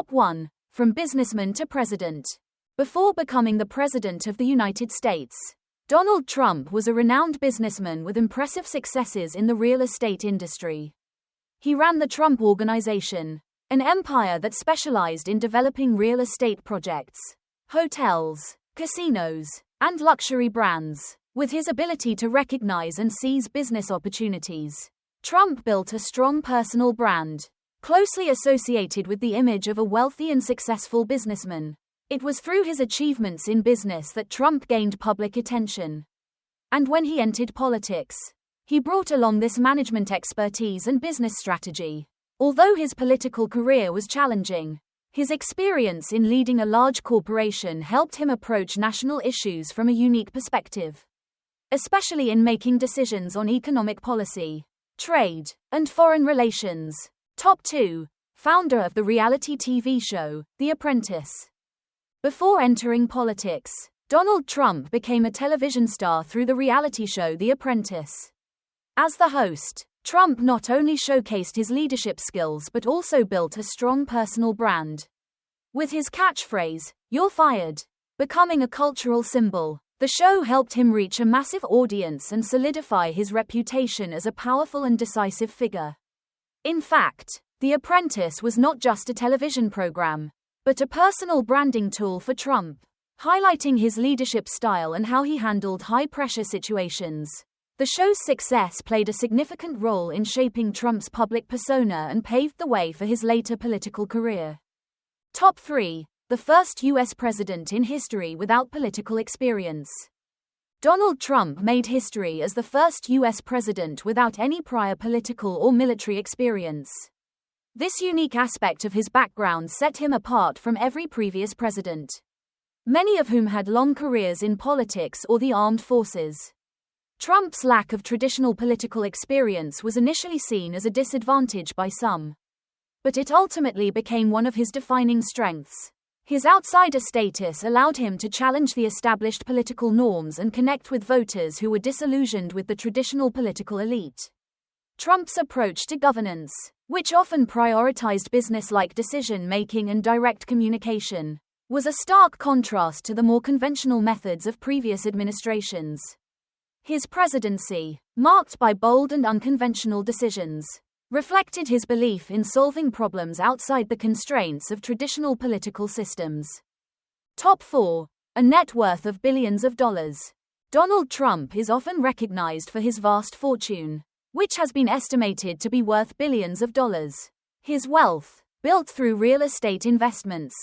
Top 1. From businessman to president. Before becoming the President of the United States, Donald Trump was a renowned businessman with impressive successes in the real estate industry. He ran the Trump Organization, an empire that specialized in developing real estate projects, hotels, casinos, and luxury brands. With his ability to recognize and seize business opportunities, Trump built a strong personal brand, closely associated with the image of a wealthy and successful businessman. It was through his achievements in business that Trump gained public attention. And when he entered politics, he brought along this management expertise and business strategy. Although his political career was challenging, his experience in leading a large corporation helped him approach national issues from a unique perspective, especially in making decisions on economic policy, trade, and foreign relations. Top 2. Founder of the reality TV show, The Apprentice. Before entering politics, Donald Trump became a television star through the reality show The Apprentice. As the host, Trump not only showcased his leadership skills but also built a strong personal brand. With his catchphrase, "You're fired," becoming a cultural symbol, the show helped him reach a massive audience and solidify his reputation as a powerful and decisive figure. In fact, The Apprentice was not just a television program, but a personal branding tool for Trump, highlighting his leadership style and how he handled high-pressure situations. The show's success played a significant role in shaping Trump's public persona and paved the way for his later political career. Top 3. The first U.S. president in history without political experience. Donald Trump made history as the first U.S. president without any prior political or military experience. This unique aspect of his background set him apart from every previous president, many of whom had long careers in politics or the armed forces. Trump's lack of traditional political experience was initially seen as a disadvantage by some, but it ultimately became one of his defining strengths. His outsider status allowed him to challenge the established political norms and connect with voters who were disillusioned with the traditional political elite. Trump's approach to governance, which often prioritized business-like decision-making and direct communication, was a stark contrast to the more conventional methods of previous administrations. His presidency, marked by bold and unconventional decisions, reflected his belief in solving problems outside the constraints of traditional political systems. Top 4. A net worth of billions of dollars. Donald Trump is often recognized for his vast fortune, which has been estimated to be worth billions of dollars. His wealth, built through real estate investments,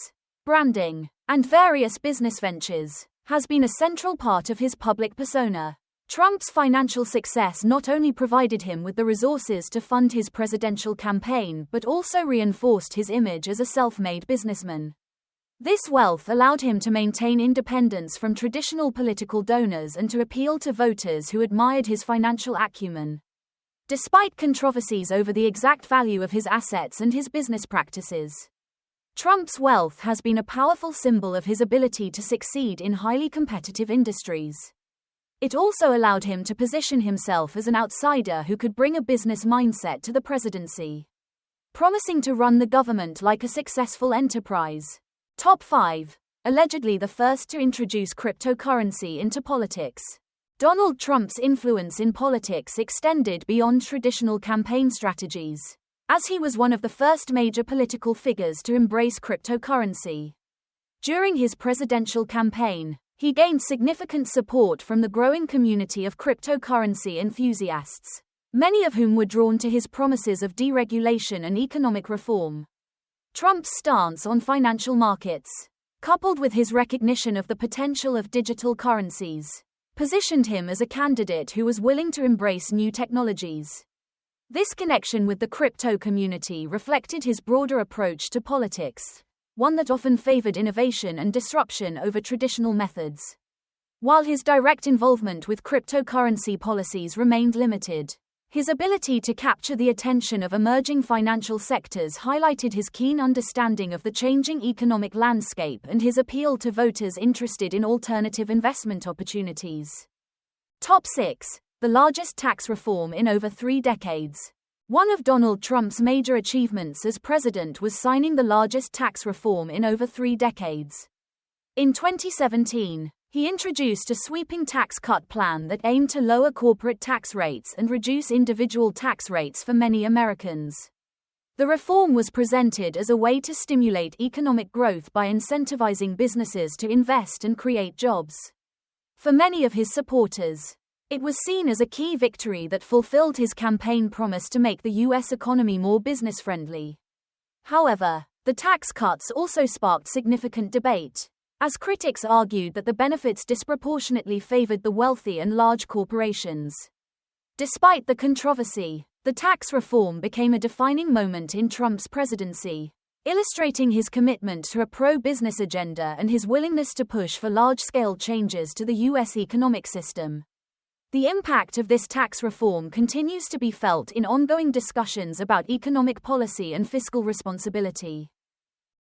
branding, and various business ventures, has been a central part of his public persona. Trump's financial success not only provided him with the resources to fund his presidential campaign but also reinforced his image as a self-made businessman. This wealth allowed him to maintain independence from traditional political donors and to appeal to voters who admired his financial acumen. Despite controversies over the exact value of his assets and his business practices, Trump's wealth has been a powerful symbol of his ability to succeed in highly competitive industries. It also allowed him to position himself as an outsider who could bring a business mindset to the presidency, promising to run the government like a successful enterprise. Top 5. Allegedly the first to introduce cryptocurrency into politics. Donald Trump's influence in politics extended beyond traditional campaign strategies, as he was one of the first major political figures to embrace cryptocurrency. During his presidential campaign, he gained significant support from the growing community of cryptocurrency enthusiasts, many of whom were drawn to his promises of deregulation and economic reform. Trump's stance on financial markets, coupled with his recognition of the potential of digital currencies, positioned him as a candidate who was willing to embrace new technologies. This connection with the crypto community reflected his broader approach to politics, one that often favored innovation and disruption over traditional methods. While his direct involvement with cryptocurrency policies remained limited, his ability to capture the attention of emerging financial sectors highlighted his keen understanding of the changing economic landscape and his appeal to voters interested in alternative investment opportunities. Top 6. The largest tax reform in over 3 decades. One of Donald Trump's major achievements as president was signing the largest tax reform in over 3 decades. In 2017, he introduced a sweeping tax cut plan that aimed to lower corporate tax rates and reduce individual tax rates for many Americans. The reform was presented as a way to stimulate economic growth by incentivizing businesses to invest and create jobs. For many of his supporters, it was seen as a key victory that fulfilled his campaign promise to make the U.S. economy more business-friendly. However, the tax cuts also sparked significant debate, as critics argued that the benefits disproportionately favored the wealthy and large corporations. Despite the controversy, the tax reform became a defining moment in Trump's presidency, illustrating his commitment to a pro-business agenda and his willingness to push for large-scale changes to the U.S. economic system. The impact of this tax reform continues to be felt in ongoing discussions about economic policy and fiscal responsibility.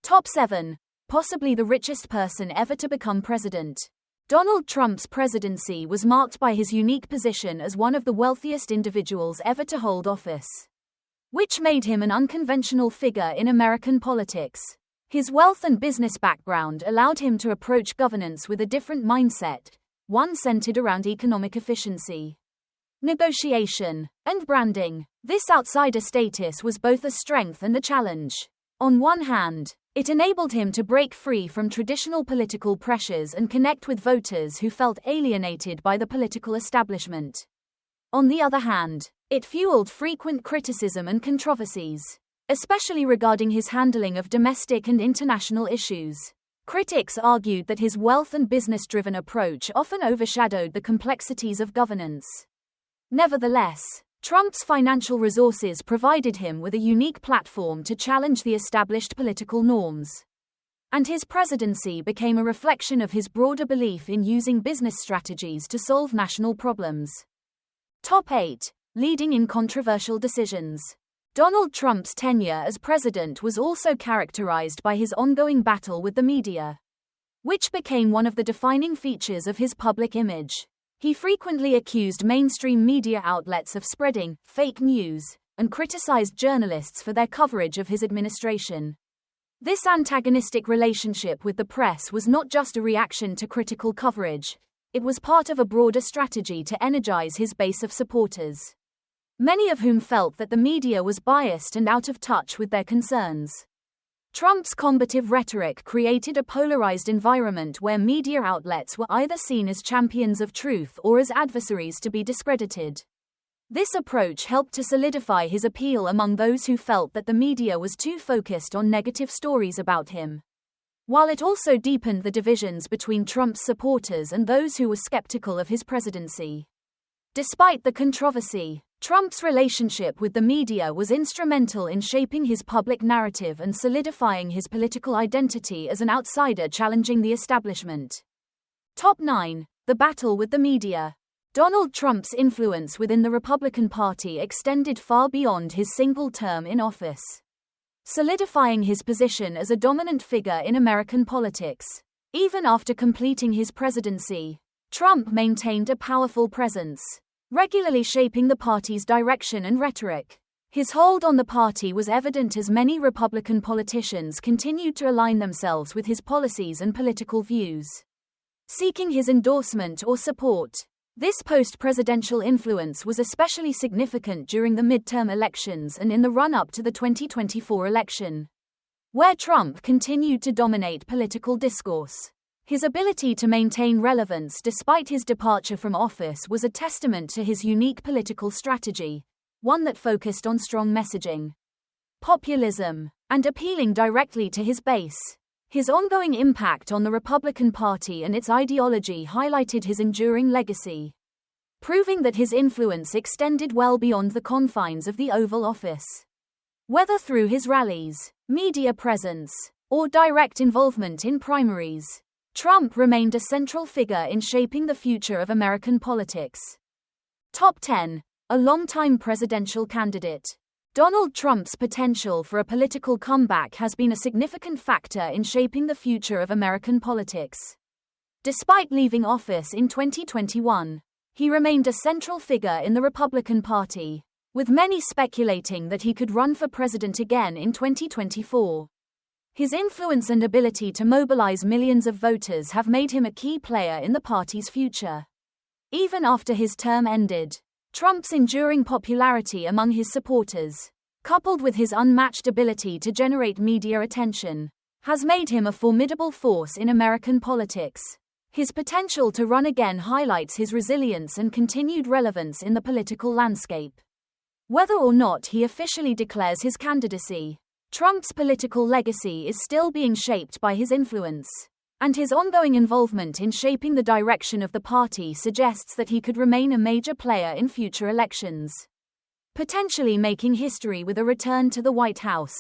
Top 7. Possibly the richest person ever to become president. Donald Trump's presidency was marked by his unique position as one of the wealthiest individuals ever to hold office, which made him an unconventional figure in American politics. His wealth and business background allowed him to approach governance with a different mindset, one centered around economic efficiency, negotiation, and branding. This outsider status was both a strength and a challenge. On one hand, it enabled him to break free from traditional political pressures and connect with voters who felt alienated by the political establishment. On the other hand, it fueled frequent criticism and controversies, especially regarding his handling of domestic and international issues. Critics argued that his wealth and business-driven approach often overshadowed the complexities of governance. Nevertheless, Trump's financial resources provided him with a unique platform to challenge the established political norms. And his presidency became a reflection of his broader belief in using business strategies to solve national problems. Top 8. Leading in controversial decisions. Donald Trump's tenure as president was also characterized by his ongoing battle with the media, which became one of the defining features of his public image. He frequently accused mainstream media outlets of spreading fake news and criticized journalists for their coverage of his administration. This antagonistic relationship with the press was not just a reaction to critical coverage, it was part of a broader strategy to energize his base of supporters, many of whom felt that the media was biased and out of touch with their concerns. Trump's combative rhetoric created a polarized environment where media outlets were either seen as champions of truth or as adversaries to be discredited. This approach helped to solidify his appeal among those who felt that the media was too focused on negative stories about him, while it also deepened the divisions between Trump's supporters and those who were skeptical of his presidency. Despite the controversy, Trump's relationship with the media was instrumental in shaping his public narrative and solidifying his political identity as an outsider challenging the establishment. Top 9. The battle with the media. Donald Trump's influence within the Republican Party extended far beyond his single term in office, solidifying his position as a dominant figure in American politics. Even after completing his presidency, Trump maintained a powerful presence, regularly shaping the party's direction and rhetoric. His hold on the party was evident as many Republican politicians continued to align themselves with his policies and political views, seeking his endorsement or support. This post-presidential influence was especially significant during the midterm elections and in the run-up to the 2024 election, where Trump continued to dominate political discourse. His ability to maintain relevance despite his departure from office was a testament to his unique political strategy, one that focused on strong messaging, populism, and appealing directly to his base. His ongoing impact on the Republican Party and its ideology highlighted his enduring legacy, proving that his influence extended well beyond the confines of the Oval Office. Whether through his rallies, media presence, or direct involvement in primaries, Trump remained a central figure in shaping the future of American politics. Top 10. A longtime presidential candidate. Donald Trump's potential for a political comeback has been a significant factor in shaping the future of American politics. Despite leaving office in 2021, he remained a central figure in the Republican Party, with many speculating that he could run for president again in 2024. His influence and ability to mobilize millions of voters have made him a key player in the party's future. Even after his term ended, Trump's enduring popularity among his supporters, coupled with his unmatched ability to generate media attention, has made him a formidable force in American politics. His potential to run again highlights his resilience and continued relevance in the political landscape. Whether or not he officially declares his candidacy, Trump's political legacy is still being shaped by his influence, and his ongoing involvement in shaping the direction of the party suggests that he could remain a major player in future elections, potentially making history with a return to the White House.